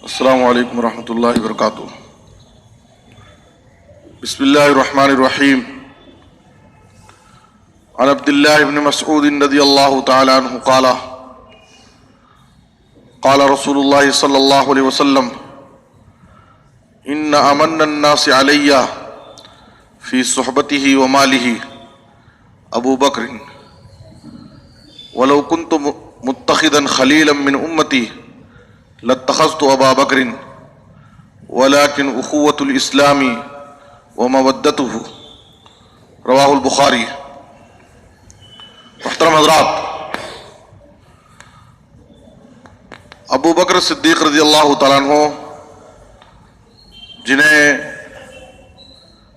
السلام علیکم ورحمۃ اللہ وبرکاتہ۔ بسم اللہ الرحمن الرحیم۔ عن عبد اللہ بن مسعود رضی اللہ تعالی عنہ قال قال رسول اللہ صلی اللہ علیہ وسلم ان امن الناس علی فی صحبته وماله ابو بکر ولو كنت متخذا خلیلا من امتی لاتخذت ابا بکر ولكن اخوۃ الاسلام ومودته رواہ البخاری۔ محترم حضرات، ابو بکر صدیق رضی اللہ تعالیٰ عنہ جنہیں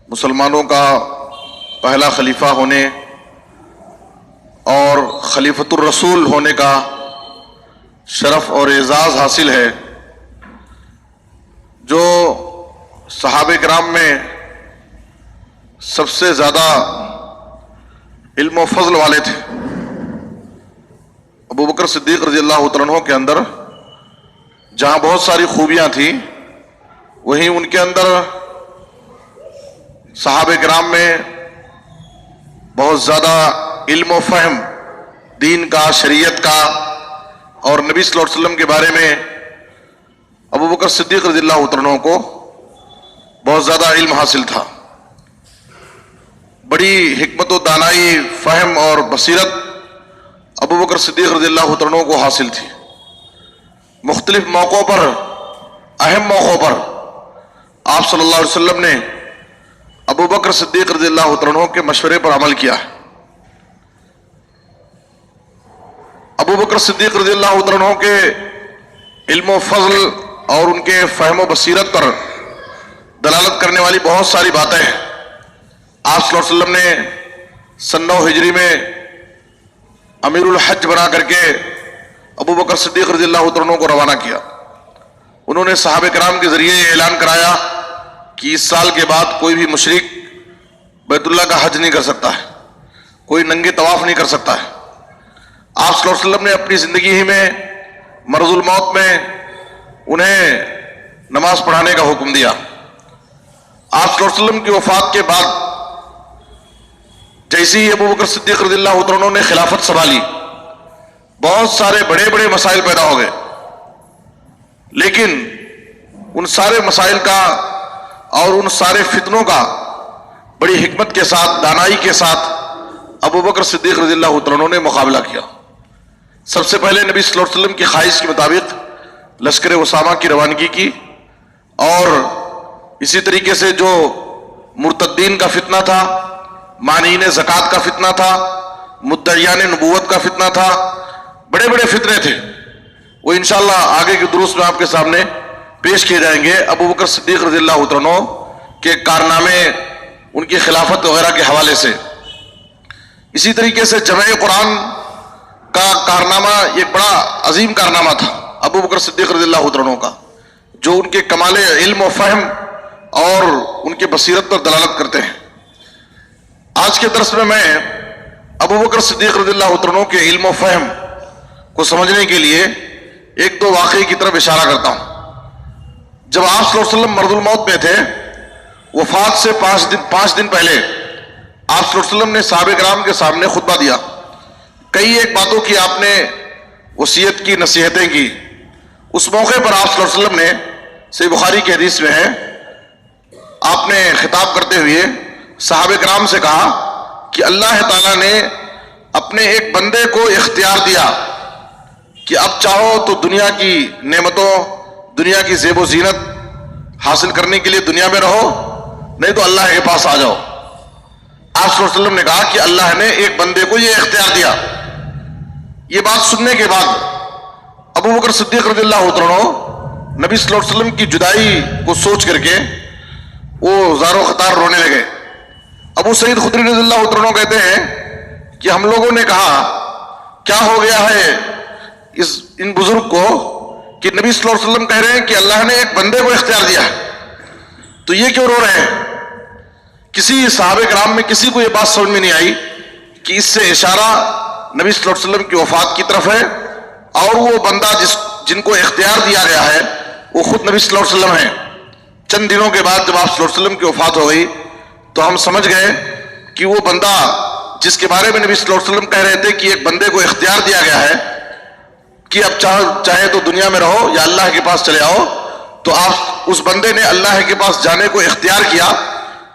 مسلمانوں کا پہلا خلیفہ ہونے اور خلیفۃ الرسول ہونے کا شرف اور اعزاز حاصل ہے، جو صحابہ کرام میں سب سے زیادہ علم و فضل والے تھے، ابو بکر صدیق رضی اللہ تعالیٰ عنہ کے اندر جہاں بہت ساری خوبیاں تھیں، وہیں ان کے اندر صحابہ کرام میں بہت زیادہ علم و فہم دین کا، شریعت کا اور نبی صلی اللہ علیہ وسلم کے بارے میں ابو بکر صدیق رضی اللہ عنہ کو بہت زیادہ علم حاصل تھا۔ بڑی حکمت و دانائی، فہم اور بصیرت ابو بکر صدیق رضی اللہ عنہ کو حاصل تھی۔ مختلف موقعوں پر، اہم موقعوں پر آپ صلی اللہ علیہ وسلم نے ابو بکر صدیق رضی اللہ عنہ کے مشورے پر عمل کیا ہے۔ ابو بکر صدیق رضی اللہ عنہ کے علم و فضل اور ان کے فہم و بصیرت پر دلالت کرنے والی بہت ساری باتیں ہیں۔ آپ صلی اللہ علیہ وسلم نے سن 9 ہجری میں امیر الحج بنا کر کے ابو بکر صدیق رضی اللہ عنہ کو روانہ کیا۔ انہوں نے صحابہ کرام کے ذریعے یہ اعلان کرایا کہ اس سال کے بعد کوئی بھی مشرک بیت اللہ کا حج نہیں کر سکتا ہے، کوئی ننگے طواف نہیں کر سکتا ہے۔ آپ صلی اللہ علیہ وسلم نے اپنی زندگی ہی میں مرض الموت میں انہیں نماز پڑھانے کا حکم دیا۔ آپ صلی اللہ علیہ وسلم کی وفات کے بعد جیسے ہی ابو بکر صدیق رضی اللہ عنہ نے خلافت سنبھالی، بہت سارے بڑے بڑے مسائل پیدا ہو گئے، لیکن ان سارے مسائل کا اور ان سارے فتنوں کا بڑی حکمت کے ساتھ، دانائی کے ساتھ ابو بکر صدیق رضی اللہ عنہ نے مقابلہ کیا۔ سب سے پہلے نبی صلی اللہ علیہ وسلم کی خواہش کے مطابق لشکر اسامہ کی روانگی کی، اور اسی طریقے سے جو مرتدین کا فتنہ تھا، مانعین زکوٰۃ کا فتنہ تھا، مدعیان نبوت کا فتنہ تھا، بڑے بڑے فتنے تھے، وہ انشاءاللہ آگے کے دروس میں آپ کے سامنے پیش کیے جائیں گے۔ ابو بکر صدیق رضی اللہ عنہ کے کارنامے، ان کی خلافت وغیرہ کے حوالے سے۔ اسی طریقے سے جمع قرآن کا کارنامہ ایک بڑا عظیم کارنامہ تھا ابو بکر صدیق رضی اللہ عنہ کا، جو ان کے کمال علم و فہم اور ان کے بصیرت پر دلالت کرتے ہیں۔ آج کے درس میں ابو بکر صدیق رضی اللہ عنہ کے علم و فہم کو سمجھنے کے لیے ایک دو واقعے کی طرف اشارہ کرتا ہوں۔ جب آپ صلی اللہ علیہ وسلم مرض الموت میں تھے، وفات سے 5 دن پہلے آپ صلی اللہ علیہ وسلم نے صحابہ کرام کے سامنے خطبہ دیا۔ کئی ایک باتوں کی آپ نے وصیت کی، نصیحتیں کی۔ اس موقع پر آپ صلی اللہ علیہ وسلم نے، صحیح بخاری کی حدیث میں ہے، آپ نے خطاب کرتے ہوئے صحابہ کرام سے کہا کہ اللہ تعالیٰ نے اپنے ایک بندے کو اختیار دیا کہ اب چاہو تو دنیا کی نعمتوں، دنیا کی زیب و زینت حاصل کرنے کے لیے دنیا میں رہو، نہیں تو اللہ کے پاس آ جاؤ۔ آپ صلی اللہ علیہ وسلم نے کہا کہ اللہ نے ایک بندے کو یہ اختیار دیا۔ یہ بات سننے کے بعد ابو بکر صدیق رضی اللہ عنہ نبی صلی اللہ علیہ وسلم کی جدائی کو سوچ کر کے وہ زار و خطار رونے لگے۔ ابو سعید خدری رضی اللہ عنہ کہتے ہیں کہ ہم لوگوں نے کہا کیا ہو گیا ہے ان بزرگ کو کہ نبی صلی اللہ علیہ وسلم کہہ رہے ہیں کہ اللہ نے ایک بندے کو اختیار دیا ہے، تو یہ کیوں رو رہے ہیں؟ کسی صحابہ کرام میں کسی کو یہ بات سمجھ میں نہیں آئی کہ اس سے اشارہ نبی صلی اللہ علیہ وسلم کی وفات کی طرف ہے، اور وہ بندہ جن کو اختیار دیا گیا ہے وہ خود نبی صلی اللہ علیہ وسلم ہیں. چند دنوں کے بعد جب آپ صلی اللہ علیہ وسلم کی وفات ہو گئی تو ہم سمجھ گئے کہ وہ بندہ جس کے بارے میں نبی صلی اللہ علیہ وسلم کہہ رہے تھے کہ ایک بندے کو اختیار دیا گیا ہے کہ اب چاہے تو دنیا میں رہو یا اللہ کے پاس چلے آؤ، تو آپ اس بندے نے اللہ کے پاس جانے کو اختیار کیا.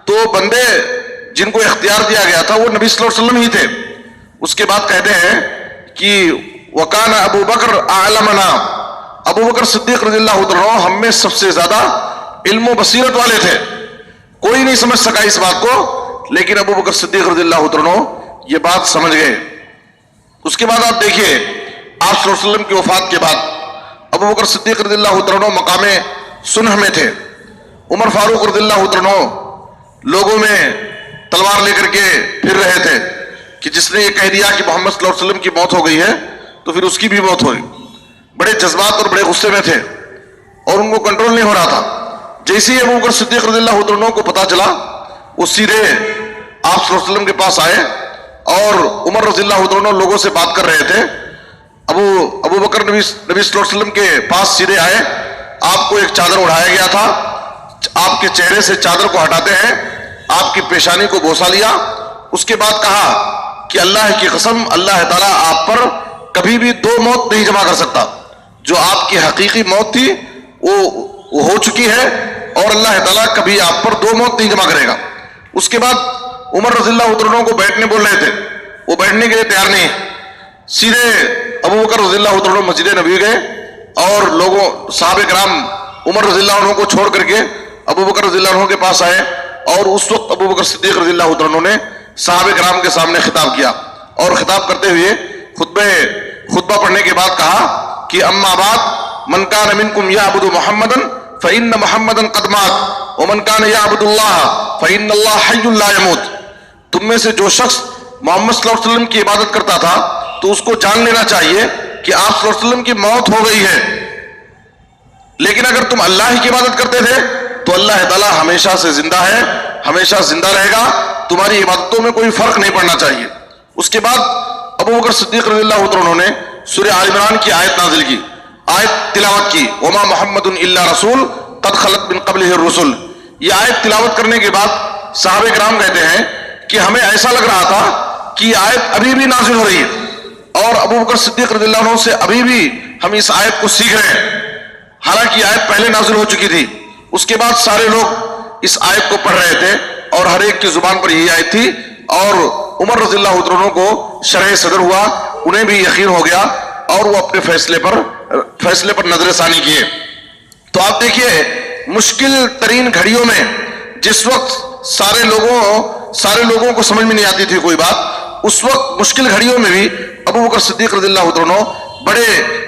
تو بندے جن کو اختیار دیا گیا تھا وہ نبی صلی اللہ علیہ وسلم ہی تھے. اس کے بعد کہتے ہیں کہ وَقَانَ ابو بکر اعلمنا، ابو بکر صدیق رضی اللہ عنہ ہم میں سب سے زیادہ علم و بصیرت والے تھے. کوئی نہیں سمجھ سکا اس بات کو، لیکن ابو بکر صدیق رضی اللہ عنہ یہ بات سمجھ گئے. اس کے بعد آپ دیکھیے آپ صلی اللہ علیہ وسلم کی وفات کے بعد ابو بکر صدیق رضی اللہ عنہ مقام سنہ میں تھے. عمر فاروق رضی اللہ عنہ لوگوں میں تلوار لے کر کے پھر رہے تھے کہ جس نے یہ کہہ دیا کہ محمد صلی اللہ علیہ وسلم کی موت ہو گئی ہے تو پھر اس کی بھی موت ہوئی. بڑے جذبات اور بڑے غصے میں تھے اور ان کو کنٹرول نہیں ہو رہا تھا. جیسے ہی ابو بکر صدیق رضی اللہ عنہ کو پتا چلا وہ سیدھے آپ صلی اللہ علیہ وسلم کے پاس آئے اور عمر رضی اللہ عنہ لوگوں سے بات کر رہے تھے. ابو بکر نبی صلی اللہ علیہ وسلم کے پاس سیدھے آئے. آپ کو ایک چادر اڑایا گیا تھا، آپ کے چہرے سے چادر کو ہٹاتے ہیں، آپ کی پیشانی کو بوسہ لیا. اس کے بعد کہا کہ اللہ کی قسم اللہ تعالیٰ آپ پر کبھی بھی دو موت نہیں جمع کر سکتا. جو آپ کی حقیقی موت تھی وہ ہو چکی ہے اور اللہ تعالیٰ کبھی آپ پر دو موت نہیں جمع کرے گا. اس کے بعد عمر رضی اللہ عنہ کو بیٹھنے بول رہے تھے، وہ بیٹھنے کے لیے تیار نہیں. سیدھے ابو بکر رضی اللہ عنہ مسجد نبوی گئے اور لوگوں صحابہ کرام عمر رضی اللہ عنہ کو چھوڑ کر کے ابو بکر رضی اللہ عنہ کے پاس آئے اور اس وقت ابو بکر صدیق رضی اللہ عنہ نے صحابہ کرام کے سامنے خطاب کیا اور خطاب کرتے ہوئے خطبہ پڑھنے کے بعد کہا کہ اما بعد من کان منکم یعبد محمدا فإن محمدا قد مات ومن کان یعبد اللہ فإن اللہ حی لا یموت. تم میں سے جو شخص محمد صلی اللہ علیہ وسلم کی عبادت کرتا تھا تو اس کو جان لینا چاہیے کہ آپ صلی اللہ علیہ وسلم کی موت ہو گئی ہے، لیکن اگر تم اللہ کی عبادت کرتے تھے تو اللہ تعالیٰ ہمیشہ سے زندہ ہے، ہمیشہ زندہ رہے گا، تمہاری عبادتوں میں کوئی فرق نہیں پڑنا چاہیے. اس کے بعد ابو بکر صدیق رضی اللہ عنہ نے سورہ آل عمران کی آیت نازل کی، آیت تلاوت کی، وما محمد الا رسول قد خلت من قبلہ الرسل. یہ آیت تلاوت کرنے کے بعد صحابہ کرام کہتے ہیں کہ ہمیں ایسا لگ رہا تھا کہ یہ آیت ابھی بھی نازل ہو رہی ہے اور ابو بکر صدیق رضی اللہ عنہ سے ابھی بھی ہم اس آیت کو سیکھ رہے ہیں، حالانکہ یہ آیت پہلے نازل ہو چکی تھی. اس کے بعد سارے لوگ اس آیت کو پڑھ رہے تھے اور ہر ایک کی زبان پر یہی آیت تھی اور عمر رضی اللہ عنہ کو شرح صدر ہوا، انہیں بھی یقین ہو گیا اور وہ اپنے فیصلے پر نظر ثانی کیے. تو آپ دیکھیے مشکل ترین گھڑیوں میں جس وقت سارے لوگوں کو سمجھ میں نہیں آتی تھی کوئی بات، اس وقت مشکل گھڑیوں میں بھی ابو بکر صدیق رضی اللہ عنہ بڑے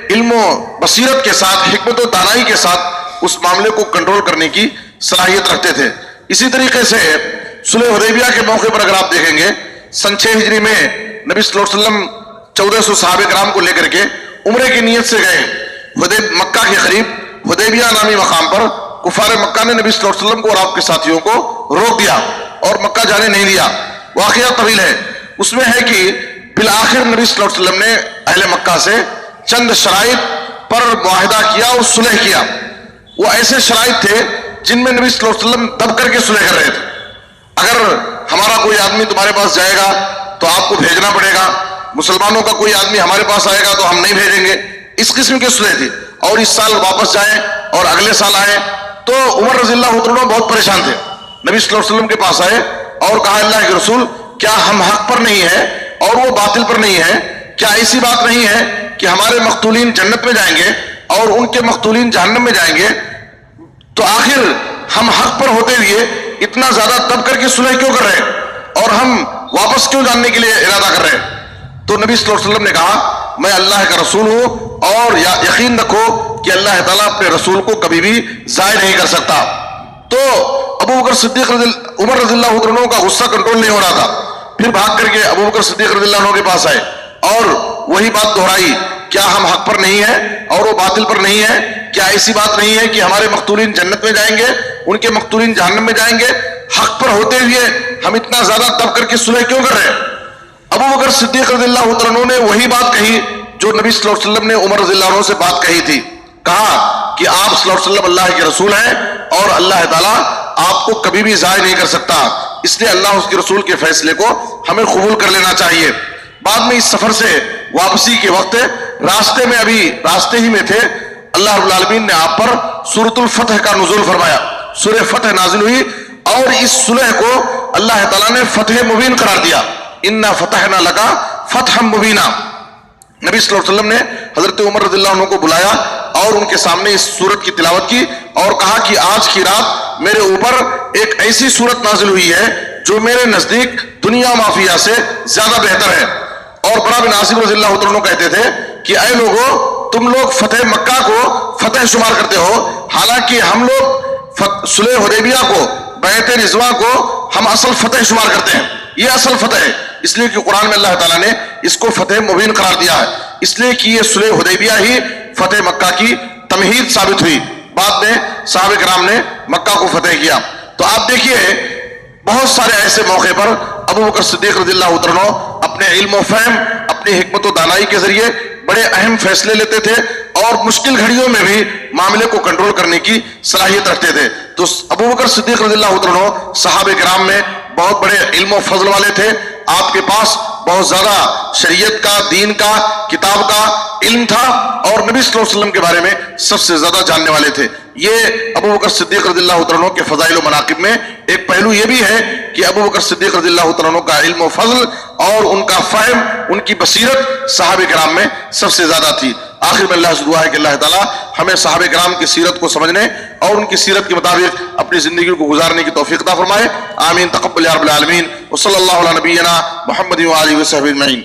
علم و بصیرت کے ساتھ، حکمت و دانائی کے ساتھ اس معاملے کو کنٹرول کرنے کی صلاحیت رکھتے تھے. اسی طریقے سے صلح حدیبیہ کے موقع پر اگر آپ دیکھیں گے سن 6 ہجری میں نبی صلی اللہ علیہ وسلم 1400 صحابہ کرام کو لے کر کے عمرے کی نیت سے گئے مکہ کے قریب حدیبیہ نامی مقام پر. کفار مکہ نے نبی صلی اللہ علیہ وسلم کو اور آپ کے ساتھیوں کو روک دیا اور مکہ جانے نہیں دیا. واقعہ طویل ہے، اس میں ہے کہ بالآخر نبی صلی اللہ علیہ وسلم نے اہل مکہ سے چند شرائط پر معاہدہ کیا اور صلح کیا. وہ ایسے شرائط تھے جن میں نبی صلی اللہ علیہ وسلم دب کر کے صلح کر رہے تھے. اگر ہمارا کوئی آدمی تمہارے پاس جائے گا تو آپ کو بھیجنا پڑے گا، مسلمانوں کا کوئی آدمی ہمارے پاس آئے گا تو ہم نہیں بھیجیں گے. اس قسم کی صلح تھی. اور اس سال واپس جائیں اور اگلے سال آئیں. تو عمر رضی اللہ عنہ بہت پریشان تھے، نبی صلی اللہ علیہ وسلم کے پاس آئے اور کہا اللہ کے رسول کیا ہم حق پر نہیں ہیں اور وہ باطل پر نہیں ہیں؟ کیا ایسی بات نہیں ہے کہ ہمارے مقتولین جنت میں جائیں گے اور ان کے مقتولین جہنم میں جائیں گے؟ تو آخر ہم حق پر ہوتے ہوئے اتنا زیادہ دب کر کے صلح کیوں کر رہے ہیں اور ہم واپس کیوں جاننے کے لیے ارادہ کر رہے ہیں؟ تو نبی صلی اللہ علیہ وسلم نے کہا میں اللہ کا رسول ہوں اور یقین رکھو کہ اللہ تعالیٰ اپنے رسول کو کبھی بھی ضائع نہیں کر سکتا. تو ابو بکر صدیق عمر رضی اللہ عنہ کا غصہ کنٹرول نہیں ہو رہا تھا. پھر بھاگ کر کے ابو بکر صدیق رضی اللہ عنہ کے پاس آئے اور وہی بات دہرائی، کیا ہم حق پر نہیں ہیں اور وہ باطل پر نہیں ہیں؟ کیا ایسی بات نہیں ہے کہ ہمارے مقتولین جنت میں جائیں گے ان کے مقتولین جہنم میں جائیں گے؟ حق پر ہوتے ہوئے ہم اتنا زیادہ دب کر کے صلح کیوں کر رہے ہیں؟ ابو بکر صدیق رضی اللہ عنہ نے وہی بات کہی جو نبی صلی اللہ علیہ وسلم نے عمر رضی اللہ عنہ سے بات کہی تھی. کہا کہ آپ صلی اللہ علیہ وسلم اللہ کے رسول ہیں اور اللہ تعالیٰ آپ کو کبھی بھی ضائع نہیں کر سکتا، اس لیے اللہ اس کے رسول کے فیصلے کو ہمیں قبول کر لینا چاہیے۔ بعد میں اس سفر سے واپسی کے وقت راستے ہی میں تھے، اللہ رب العالمین نے آپ پر سورۃ الفتح کا نزول فرمایا، سورہ فتح نازل ہوئی، اور اس صلح کو اللہ تعالیٰ نے فتح مبین قرار دیا، انا فتحنا لک فتحا مبینا۔ نبی صلی اللہ علیہ وسلم نے حضرت عمر رضی اللہ عنہ کو بلایا اور ان کے سامنے اس سورت کی تلاوت کی اور کہا کہ آج کی رات میرے اوپر ایک ایسی سورت نازل ہوئی ہے جو میرے نزدیک دنیا مافیہ سے زیادہ بہتر ہے۔ اور برا بن عازب رضی اللہ عنہ کہتے تھے کہ اے لوگو، تم لوگ فتح مکہ کو فتح شمار کرتے ہو، حالانکہ ہم لوگ صلح حدیبیہ کو، بیعت رضوان کو ہم اصل فتح شمار کرتے ہیں، یہ اصل فتح ہے، اس لیے کہ قرآن میں اللہ تعالیٰ نے اس کو فتح مبین قرار دیا ہے، اس لیے کہ یہ صلح حدیبیہ ہی فتح مکہ کی تمہید ثابت ہوئی۔ بعد میں صحابہ کرام نے مکہ کو فتح کیا۔ تو آپ دیکھیے بہت سارے ایسے موقع پر ابو بکر صدیق رضی اللہ عنہ اپنے علم و فہم، اپنی حکمت و دانائی کے ذریعے بڑے اہم فیصلے لیتے تھے اور مشکل گھڑیوں میں بھی معاملے کو کنٹرول کرنے کی صلاحیت رکھتے تھے۔ تو ابو بکر صدیق رضی اللہ عنہ صحابہ کرام میں بہت بڑے علم و فضل والے تھے، آپ کے پاس بہت زیادہ شریعت کا، دین کا، کتاب کا علم تھا اور نبی صلی اللہ علیہ وسلم کے بارے میں سب سے زیادہ جاننے والے تھے۔ یہ ابو بکر صدیق رضی اللہ عنہ کے فضائل و مناقب میں ایک پہلو یہ بھی ہے کہ ابو بکر صدیق رضی اللہ عنہ کا علم و فضل اور ان کا فہم، ان کی بصیرت صحابہ کرام میں سب سے زیادہ تھی۔ آخر میں اللہ سے دعا ہے کہ اللہ تعالیٰ ہمیں صحابہ کرام کی سیرت کو سمجھنے اور ان کی سیرت کے مطابق اپنی زندگی کو گزارنے کی توفیق عطا فرمائے۔ آمین، تقبل یا رب العالمین، وصلی اللہ علی نبینا محمد و آلہ وصحبہ اجمعین۔